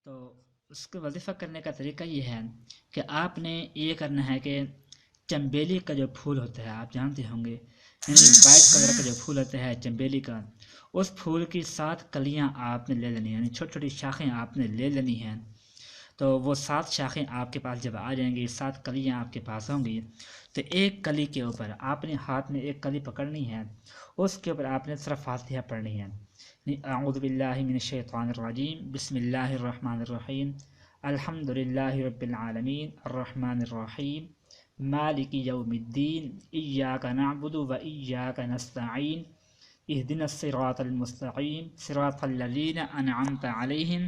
تو اس کو وظیفہ کرنے کا طریقہ یہ ہے کہ آپ نے یہ کرنا ہے کہ چنبیلی کا جو پھول ہوتا ہے آپ جانتے ہوں گے، یعنی وائٹ کلر کا جو پھول ہوتا ہے چنبیلی کا، اس پھول کی 7 کلیاں آپ نے لے لینی ہیں، یعنی چھوٹی چھوٹی شاخیں آپ نے لے لینی ہیں۔ تو وہ 7 شاخیں آپ کے پاس جب آ جائیں گی، 7 کلیاں آپ کے پاس ہوں گی، تو ایک کلی کے اوپر آپ نے ہاتھ میں ایک کلی پکڑنی ہے، اس کے اوپر آپ نے صرف فاتحہ پڑھنی ہے۔ اعوذ باللہ من الشیطان الرجیم، بسم اللہ الرحمن الرحیم، الحمد للہ رب العالمین، الرحمن الرحیم، مالک یوم الدین، ایاک نعبد و ایاک نستعین، اہدنا الصراط المستقیم، صراط الذین انعمت علیہم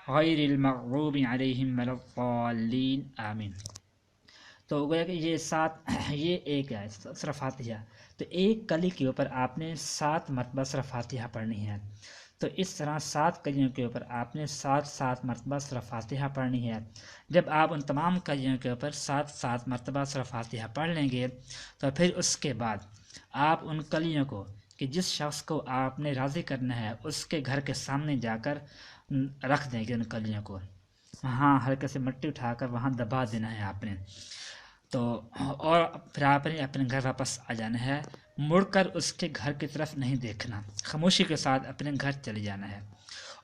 غیر المغضوب علیہم ولا الضالین، آمین۔ تو گویا کہ یہ ایک ہے صرف فاتحہ، تو ایک کلی کے اوپر آپ نے 7 مرتبہ صرف فاتحہ پڑھنی ہے۔ تو اس طرح 7 کلیوں کے اوپر آپ نے 7 مرتبہ صرف فاتحہ پڑھنی ہے۔ جب آپ ان تمام کلیوں کے اوپر 7 مرتبہ صرف فاتحہ پڑھ لیں گے تو پھر اس کے بعد آپ ان کلیوں کو، کہ جس شخص کو آپ نے راضی کرنا ہے اس کے گھر کے سامنے جا کر رکھ دیں گے ان کلیوں کو، وہاں ہلکے سے مٹی اٹھا کر وہاں دبا دینا ہے آپ نے۔ تو اور پھر آپ نے اپنے گھر واپس آ جانا ہے، مڑ کر اس کے گھر کی طرف نہیں دیکھنا، خاموشی کے ساتھ اپنے گھر چلے جانا ہے۔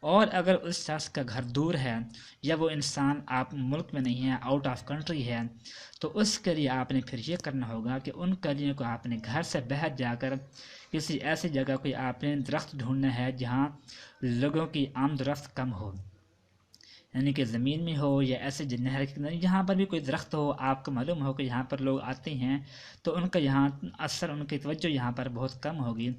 اور اگر اس شخص کا گھر دور ہے یا وہ انسان آپ ملک میں نہیں ہے، آؤٹ آف کنٹری ہے، تو اس کے لیے آپ نے پھر یہ کرنا ہوگا کہ ان کلیوں کو آپ نے گھر سے باہر جا کر کسی ایسی جگہ کوئی آپ نے درخت ڈھونڈنا ہے جہاں لوگوں کی آمد و رفت کم ہو، یعنی کہ زمین میں ہو یا ایسے نہر کے کنارے، جہاں پر بھی کوئی درخت ہو، آپ کو معلوم ہو کہ یہاں پر لوگ آتے ہیں تو ان کا یہاں اثر، ان کی توجہ یہاں پر بہت کم ہوگی،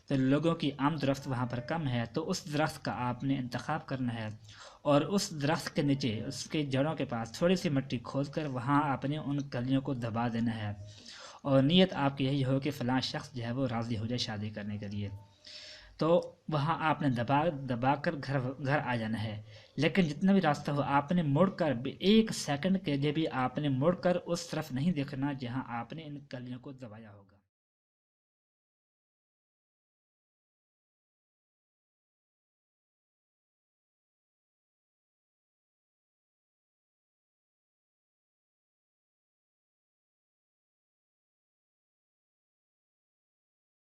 تو لوگوں کی آمد و رفت وہاں پر کم ہے، تو اس درخت کا آپ نے انتخاب کرنا ہے اور اس درخت کے نیچے اس کے جڑوں کے پاس تھوڑی سی مٹی کھود کر وہاں آپ نے ان کلیوں کو دبا دینا ہے، اور نیت آپ کی یہی ہو کہ فلاں شخص جو ہے وہ راضی ہو جائے شادی کرنے کے لیے۔ تو وہاں آپ نے دبا کر گھر آ جانا ہے، لیکن جتنا بھی راستہ ہو آپ نے مڑ کر 1 سیکنڈ کے لیے بھی آپ نے مڑ کر اس طرف نہیں دیکھنا جہاں آپ نے ان کلیوں کو دبایا ہوگا۔